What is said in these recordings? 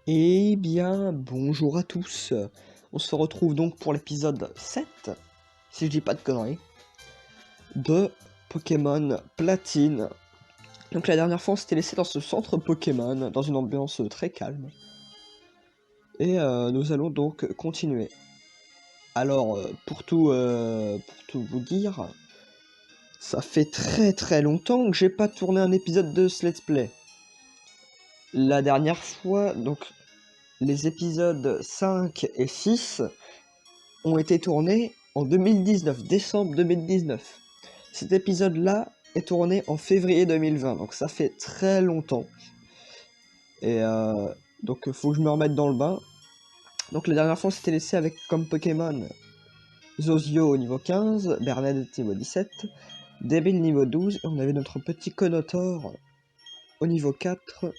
Eh bien, bonjour à tous. On se retrouve donc pour l'épisode 7, si je dis pas de conneries, de Pokémon Platine. Donc la dernière fois, on s'était laissé dans ce centre Pokémon, dans une ambiance très calme. Et nous allons donc continuer. Alors, pour tout vous dire, ça fait très longtemps que j'ai pas tourné un épisode de ce Let's Play. La dernière fois, donc, les épisodes 5 et 6 ont été tournés en 2019, décembre 2019. Cet épisode-là est tourné en février 2020, donc ça fait très longtemps. Et donc faut que je me remette dans le bain. Donc la dernière fois on s'était laissé avec comme Pokémon Zozio au niveau 15, Bernadette niveau 17, Debil niveau 12, et on avait notre petit Conotor au niveau 4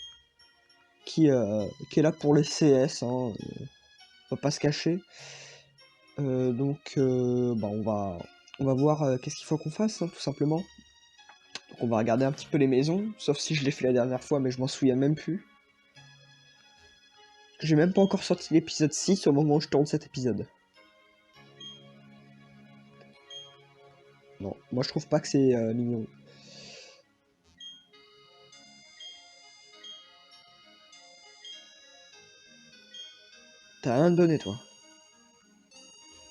qui est là pour les CS, hein, on va pas se cacher. Bah on va voir qu'est-ce qu'il faut qu'on fasse, hein, tout simplement. Donc on va regarder un petit peu les maisons, sauf si je l'ai fait la dernière fois, mais je m'en souviens même plus. J'ai même pas encore sorti l'épisode 6 au moment où je tourne cet épisode. Non, moi je trouve pas que c'est mignon. T'as rien donné toi.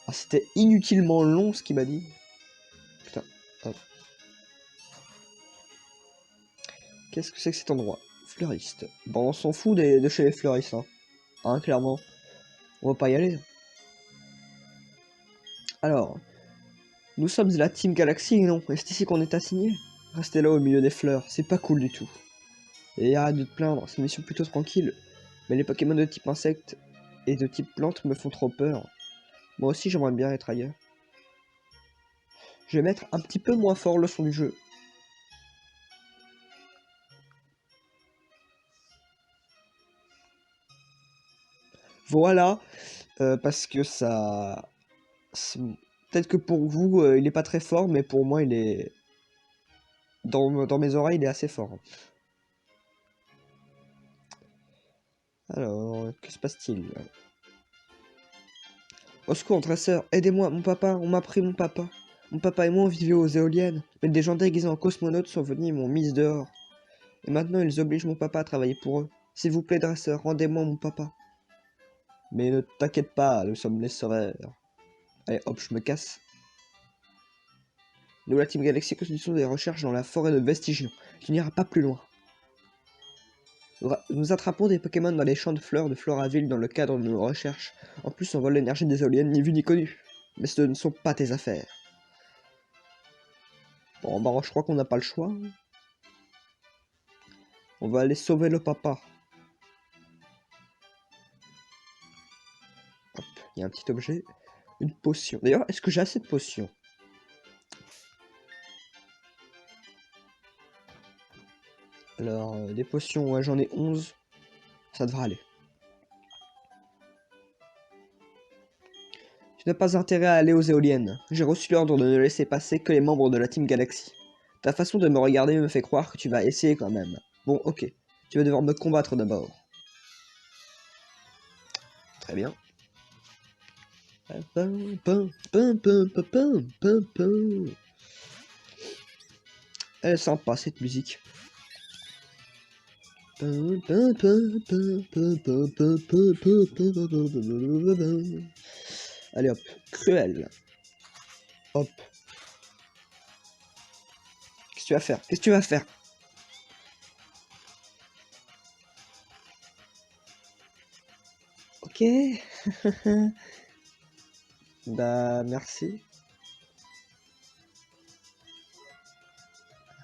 Ah, c'était inutilement long ce qu'il m'a dit. Putain, hop. Qu'est-ce que c'est que cet endroit? Fleuriste. Bon, on s'en fout de chez les fleuristes, hein, clairement. On va pas y aller. Alors, nous sommes la Team Galaxy, non? Et c'est ici qu'on est assigné. Rester là au milieu des fleurs, c'est pas cool du tout. Et arrête de te plaindre, c'est une mission plutôt tranquille. Mais les Pokémon de type insecte et de type plante me font trop peur. Moi aussi j'aimerais bien être ailleurs. Je vais mettre un petit peu moins fort le son du jeu. Voilà, parce que ça... Peut-être que pour vous, il est pas très fort, mais pour moi, il est... Dans mes oreilles, il est assez fort. Alors, que se passe-t-il? Au secours, dresseur, aidez-moi, mon papa, on m'a pris mon papa. Mon papa et moi, on vivait aux éoliennes, mais des gens déguisés en cosmonautes sont venus et m'ont mise dehors. Et maintenant, ils obligent mon papa à travailler pour eux. S'il vous plaît, dresseur, rendez-moi mon papa. Mais ne t'inquiète pas, nous sommes les sauveurs. Allez, hop, je me casse. Nous, la Team Galaxy, continuons des recherches dans la forêt de Vestigion. Tu n'iras pas plus loin. Nous attrapons des Pokémon dans les champs de fleurs de Floraville dans le cadre de nos recherches. En plus, on vole l'énergie des éoliennes, ni vu ni connu. Mais ce ne sont pas tes affaires. Bon, bah, je crois qu'on n'a pas le choix. On va aller sauver le papa. Hop, il y a un petit objet. Une potion. D'ailleurs, est-ce que j'ai assez de potions? Alors, des potions, ouais, j'en ai 11. Ça devrait aller. Tu n'as pas intérêt à aller aux éoliennes. J'ai reçu l'ordre de ne laisser passer que les membres de la Team Galaxy. Ta façon de me regarder me fait croire que tu vas essayer quand même. Bon, ok. Tu vas devoir me combattre d'abord. Très bien. Elle est sympa cette musique. Allez hop, cruel. Hop. Qu'est-ce que tu vas faire? Qu'est-ce que tu vas faire? Ok. Bah merci.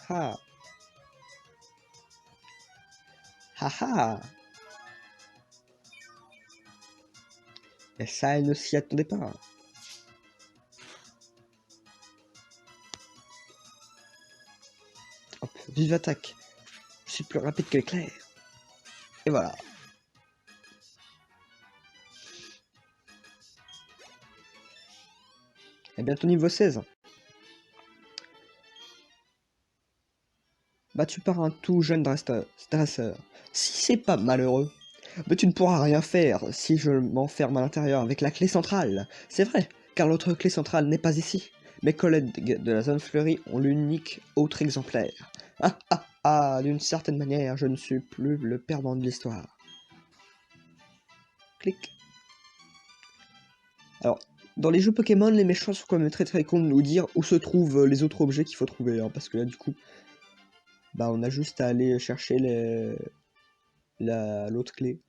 Ha. Haha. Mais ça, elle ne s'y attendait pas. Hop, vive attaque. Je suis plus rapide que l'éclair. Et voilà. Et bientôt niveau 16. Battu par un tout jeune dresseur. Si c'est pas malheureux, Mais tu ne pourras rien faire si je m'enferme à l'intérieur avec la clé centrale. C'est vrai, car l'autre clé centrale n'est pas ici. Mes collègues de la zone fleurie ont l'unique autre exemplaire. Ah ah ah, d'une certaine manière, je ne suis plus le perdant de l'histoire. Clic. Alors, dans les jeux Pokémon, les méchants sont quand même très cons de nous dire où se trouvent les autres objets qu'il faut trouver. Hein, parce que là, du coup, bah on a juste à aller chercher l'autre clé.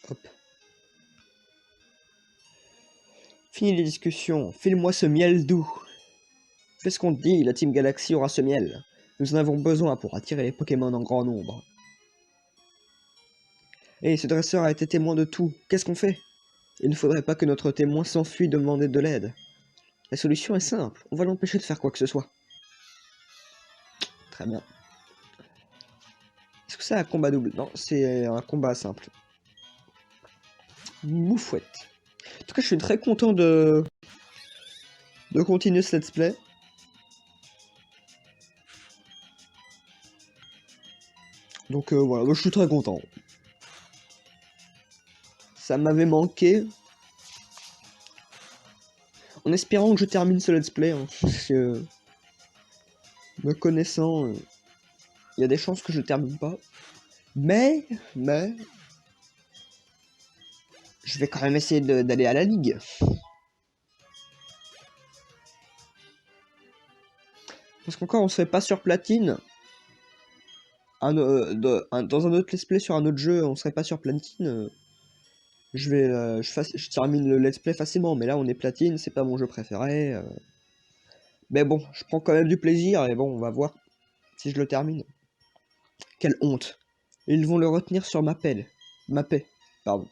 Hop. Fini les discussions, file-moi ce miel doux. Fais ce qu'on te dit, la Team Galaxy aura ce miel. Nous en avons besoin pour attirer les Pokémon en grand nombre. Et ce dresseur a été témoin de tout, qu'est-ce qu'on fait? Il ne faudrait pas que notre témoin s'enfuit demander de l'aide. La solution est simple, on va l'empêcher de faire quoi que ce soit. Très bien. Est-ce que c'est un combat double? Non, c'est un combat simple. Moufouette. En tout cas, je suis très content de continuer ce let's play. Donc voilà, moi, je suis très content. Ça m'avait manqué. En espérant que je termine ce let's play. Hein, parce que, me connaissant, il y a des chances que je termine pas. Mais, je vais quand même essayer d'aller à la ligue. Parce qu'encore on serait pas sur platine. Dans un autre let's play sur un autre jeu, on serait pas sur platine. Je termine le let's play facilement, mais là on est platine, c'est pas mon jeu préféré. Mais bon, je prends quand même du plaisir, et bon, on va voir si je le termine. Quelle honte. Ils vont le retenir sur ma pelle. Ma paix, pardon.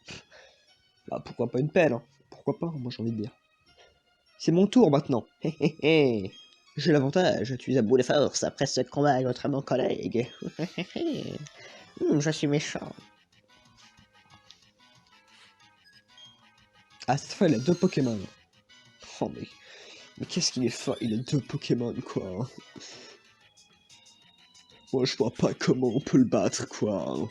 Bah pourquoi pas une pelle, hein. Pourquoi pas, moi j'ai envie de dire. C'est mon tour maintenant. Hé hé hé. J'ai l'avantage, tu es à bout de force après ce combat contre mon collègue. Je suis méchant. Ah, cette fois il a 2 Pokémon. Oh mais qu'est-ce qu'il est fort, il a 2 Pokémon quoi. Moi je vois pas comment on peut le battre quoi.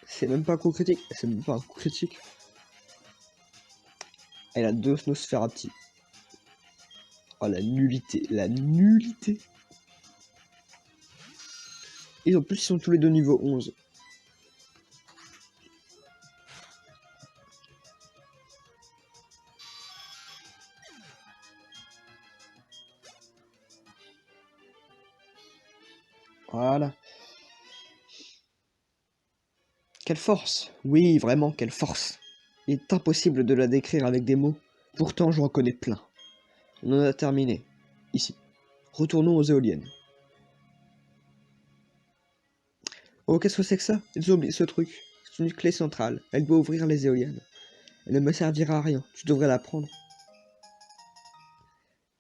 C'est même pas un coup critique, c'est même pas un coup critique. Elle a 2 Snosferati. Oh la nullité, la nullité. Et en plus ils sont tous les deux niveau 11. Voilà. Quelle force! Oui, vraiment, quelle force! Il est impossible de la décrire avec des mots. Pourtant, j'en connais plein. On en a terminé. Ici. Retournons aux éoliennes. Oh, qu'est-ce que c'est que ça? Ils ont oublié ce truc. C'est une clé centrale. Elle doit ouvrir les éoliennes. Elle ne me servira à rien. Tu devrais la prendre.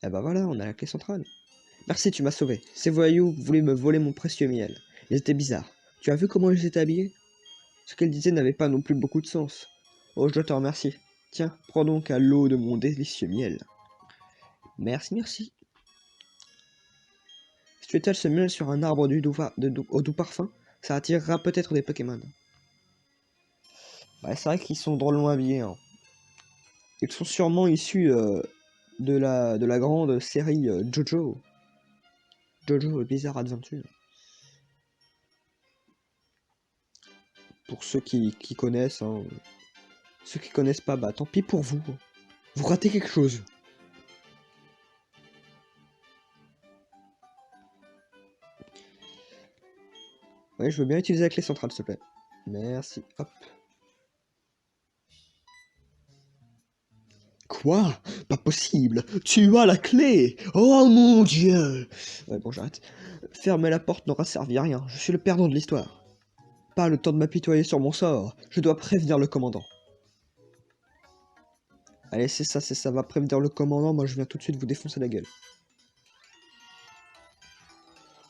Eh ben voilà, on a la clé centrale. Merci, tu m'as sauvé. Ces voyous voulaient me voler mon précieux miel. Ils étaient bizarres. Tu as vu comment ils étaient habillés? Ce qu'elle disait n'avait pas non plus beaucoup de sens. Oh, je dois te remercier. Tiens, prends donc à l'eau de mon délicieux miel. Merci, merci. Si tu étales ce miel sur un arbre au doux parfum, ça attirera peut-être des Pokémon. Ouais, c'est vrai qu'ils sont drôlement habillés. Hein. Ils sont sûrement issus de la grande série Jojo. Jojo Bizarre Adventure. Pour ceux qui connaissent, hein. Ceux qui connaissent pas, bah tant pis pour vous. Vous ratez quelque chose. Ouais, je veux bien utiliser la clé centrale, s'il te plaît. Merci. Hop. Quoi? Pas possible! Tu as la clé! Oh mon dieu! Ouais, bon, j'arrête. Fermer la porte n'aura servi à rien. Je suis le perdant de l'histoire. Pas le temps de m'apitoyer sur mon sort. Je dois prévenir le commandant. Allez, c'est ça. Va prévenir le commandant. Moi, je viens tout de suite vous défoncer la gueule.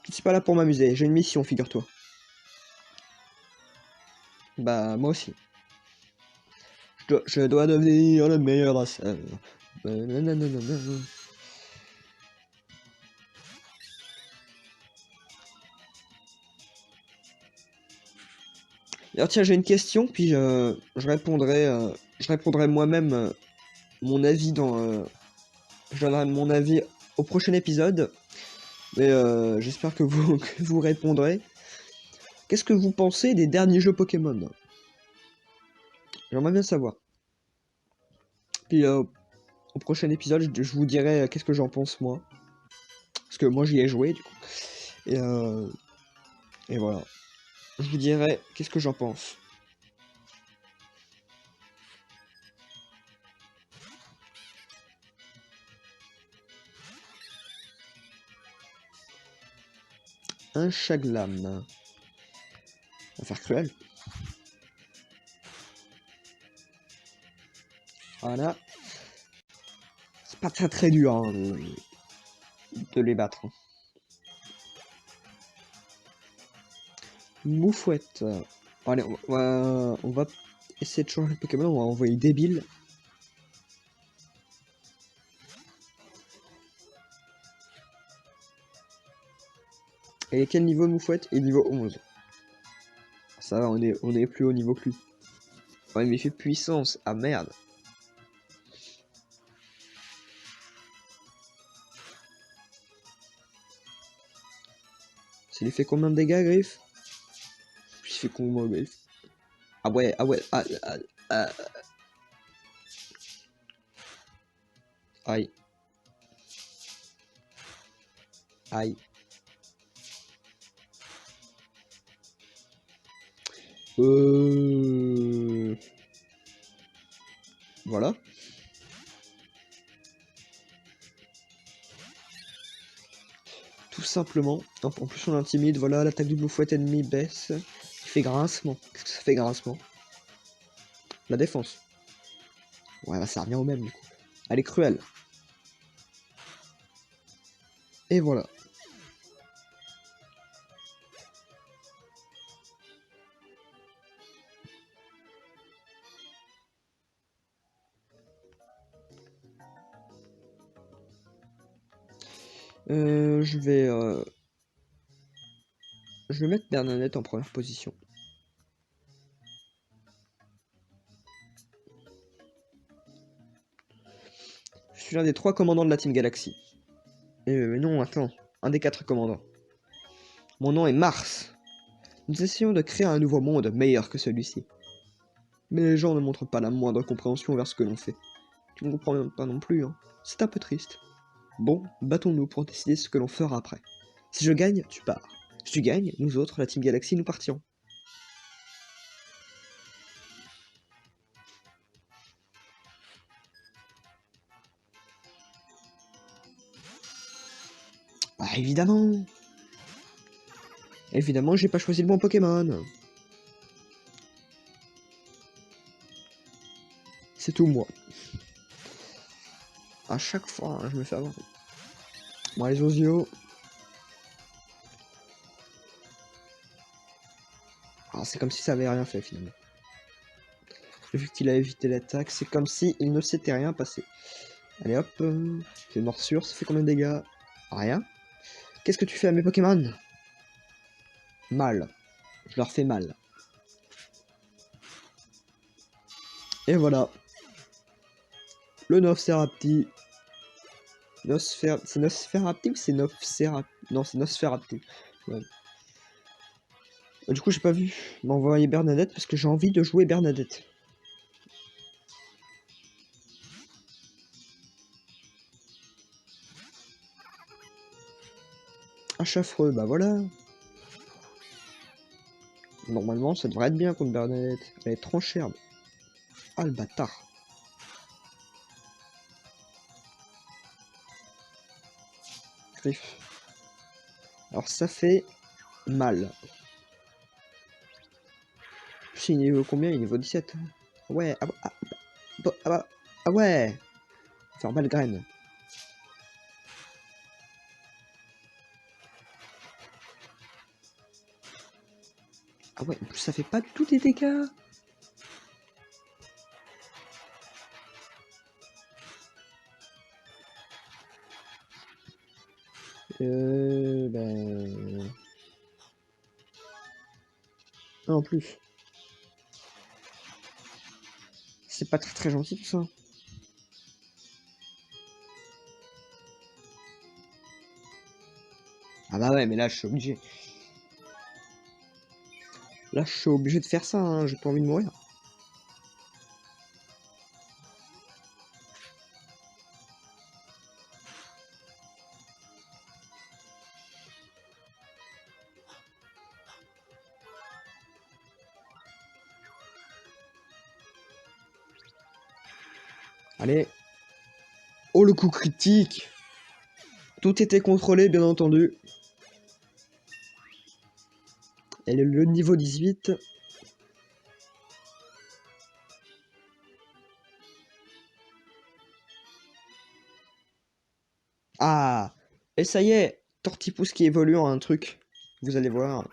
Je suis pas là pour m'amuser. J'ai une mission, figure-toi. Bah, moi aussi. Je dois devenir le meilleur dresseur. Alors tiens, j'ai une question, puis je répondrai moi-même mon avis je donnerai mon avis au prochain épisode. Mais j'espère que que vous répondrez. Qu'est-ce que vous pensez des derniers jeux Pokémon? J'aimerais bien savoir. Puis au prochain épisode, je vous dirai qu'est-ce que j'en pense moi. Parce que moi j'y ai joué du coup. Et, euh, et voilà. Je vous dirai qu'est-ce que j'en pense. Un Chaglam. Affaire cruelle. Voilà. C'est pas très dur hein, de les battre. Moufouette. Allez, on va essayer de changer le Pokémon. On va envoyer débile. Et quel niveau Moufouette? Et niveau 11. Ça va, on est plus haut niveau que lui. Ouais, mais il fait puissance. Ah merde. Ça lui fait combien de dégâts, Griff? Il fait combien, Griff? Ah ouais, ah ouais, aïe. Aïe. Voilà. Tout simplement. En plus on intimide, voilà, l'attaque du Moufouette ennemi baisse. Il fait grincement. Qu'est-ce que ça fait grincement? La défense. Ouais, bah, ça revient au même du coup. Elle est cruelle. Et voilà. Je vais mettre Bernadette en première position. Je suis l'un des 3 commandants de la Team Galaxy. Mais non, attends. Un des 4 commandants. Mon nom est Mars. Nous essayons de créer un nouveau monde meilleur que celui-ci. Mais les gens ne montrent pas la moindre compréhension vers ce que l'on fait. Tu ne comprends même pas non plus, hein. C'est un peu triste. Bon, battons-nous pour décider ce que l'on fera après. Si je gagne, tu pars. Si tu gagnes, nous autres, la Team Galaxy, nous partirons. Bah évidemment. Évidemment, j'ai pas choisi le bon Pokémon. C'est tout moi. À chaque fois, hein, je me fais avoir. Bon, les Ozio. Ah, c'est comme si ça avait rien fait finalement. Vu qu'il a évité l'attaque, c'est comme si il ne s'était rien passé. Allez hop, fait morsure, ça fait combien de dégâts? Rien. Qu'est-ce que tu fais à mes Pokémon? Mal. Je leur fais mal. Et voilà. Le Nosferapti. C'est Nosferapti ou c'est Nosferapti? Non, c'est Nosferapti. Ouais. Du coup, j'ai pas vu m'envoyer Bernadette parce que j'ai envie de jouer Bernadette. Un Chafreux, bah voilà. Normalement, ça devrait être bien contre Bernadette. Elle est trop chère. Ah, le bâtard. Griffe. Alors, ça fait mal. C'est niveau combien? Il est niveau 17. Ouais, ah ouais. Faire mal graine. Ah ouais, en plus ça fait pas du tout des dégâts. Ben... Ah, en plus. C'est pas très gentil tout ça. Ah bah ouais, mais là je suis obligé. Là je suis obligé de faire ça, hein. J'ai pas envie de mourir. Allez. Oh le coup critique. Tout était contrôlé bien entendu. Et le niveau 18. Ah. Et ça y est. Tortipousse qui évolue en un truc. Vous allez voir.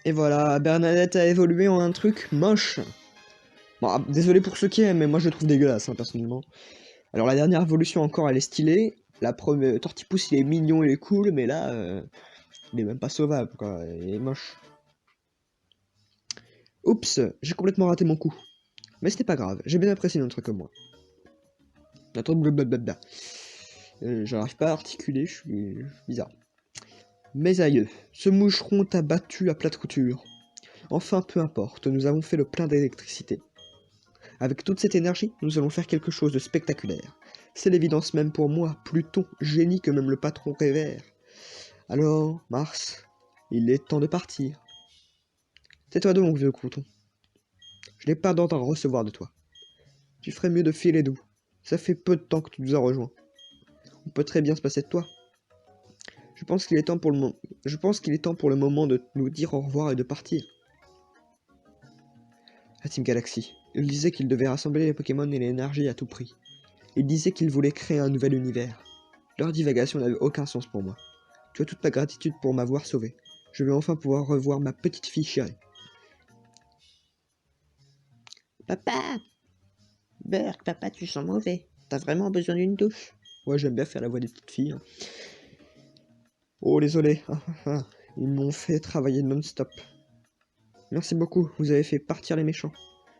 Et voilà, Bernadette a évolué en un truc moche. Bon, ah, désolé pour ceux qui aiment, mais moi je le trouve dégueulasse, hein, personnellement. Alors la dernière évolution encore, elle est stylée. La première, Tortipousse, il est mignon, il est cool, mais là, il est même pas sauvable, quoi. Il est moche. Oups, j'ai complètement raté mon coup. Mais c'était pas grave, j'ai bien apprécié notre comme moi. Attends, blablabla. J'arrive pas à articuler, je suis bizarre. Mes aïeux, ce moucheron t'a battu à plate couture. Enfin, peu importe, nous avons fait le plein d'électricité. Avec toute cette énergie, nous allons faire quelque chose de spectaculaire. C'est l'évidence même pour moi, Pluton, génie que même le patron révère. Alors, Mars, il est temps de partir. Tais-toi donc, vieux crouton. Je n'ai pas d'ordre à recevoir de toi. Tu ferais mieux de filer d'où. Ça fait peu de temps que tu nous as rejoints. On peut très bien se passer de toi. Je pense qu'il est temps pour le moment de nous dire au revoir et de partir. La Team Galaxy. Il disait qu'il devait rassembler les Pokémon et l'énergie à tout prix. Il disait qu'il voulait créer un nouvel univers. Leur divagation n'avait aucun sens pour moi. Tu as toute ma gratitude pour m'avoir sauvé. Je vais enfin pouvoir revoir ma petite fille chérie. Papa! Burk, papa, tu sens mauvais. T'as vraiment besoin d'une douche? Ouais, j'aime bien faire la voix des petites filles. Hein. Oh, désolé. Ils m'ont fait travailler non-stop. Merci beaucoup, vous avez fait partir les méchants.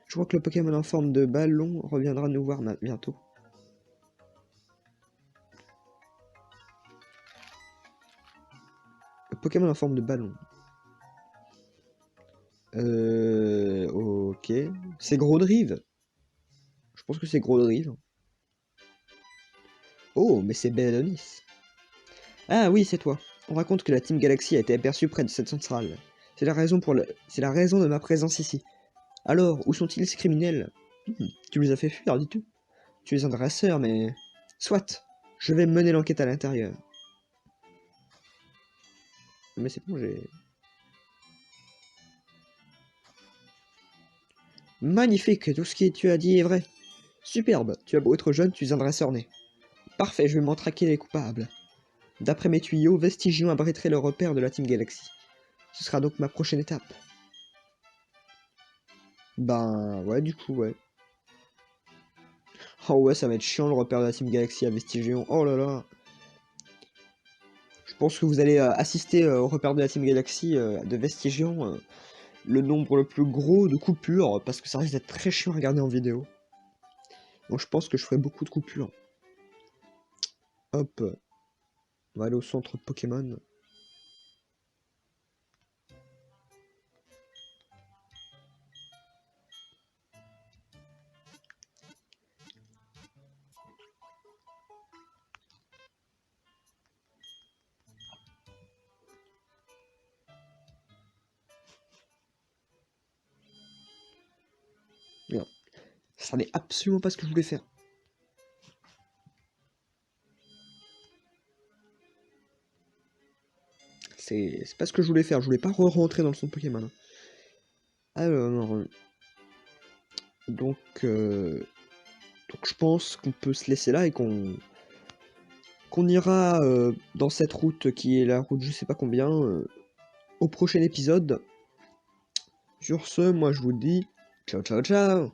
Je crois que le Pokémon en forme de ballon reviendra nous voir bientôt. Le Pokémon en forme de ballon. Ok. C'est Grodrive. Je pense que c'est Grodrive. Oh, mais c'est Bellonis. Ah oui, c'est toi. On raconte que la Team Galaxy a été aperçue près de cette centrale. C'est la raison de ma présence ici. Alors, où sont-ils ces criminels? Tu les as fait fuir, dis-tu? Tu es un dresseur, mais... Soit, je vais mener l'enquête à l'intérieur. Mais c'est bon, j'ai... Magnifique, tout ce que tu as dit est vrai. Superbe, tu as beau être jeune, tu es un dresseur né. Parfait, je vais m'en traquer les coupables. D'après mes tuyaux, Vestigion abriterait le repère de la Team Galaxy. Ce sera donc ma prochaine étape. Ben, ouais, du coup, ouais. Oh ouais, ça va être chiant le repère de la Team Galaxy à Vestigion. Oh là là. Je pense que vous allez assister au repère de la Team Galaxy de Vestigion. Le nombre le plus gros de coupures, parce que ça risque d'être très chiant à regarder en vidéo. Donc je pense que je ferai beaucoup de coupures. Hop. On va aller au centre Pokémon. Merde. Ça n'est absolument pas ce que je voulais faire. C'est pas ce que je voulais faire. Je voulais pas re-rentrer dans le centre Pokémon. Alors... Donc je pense qu'on peut se laisser là et qu'on ira dans cette route qui est la route je sais pas combien au prochain épisode. Sur ce, moi je vous dis ciao ciao ciao.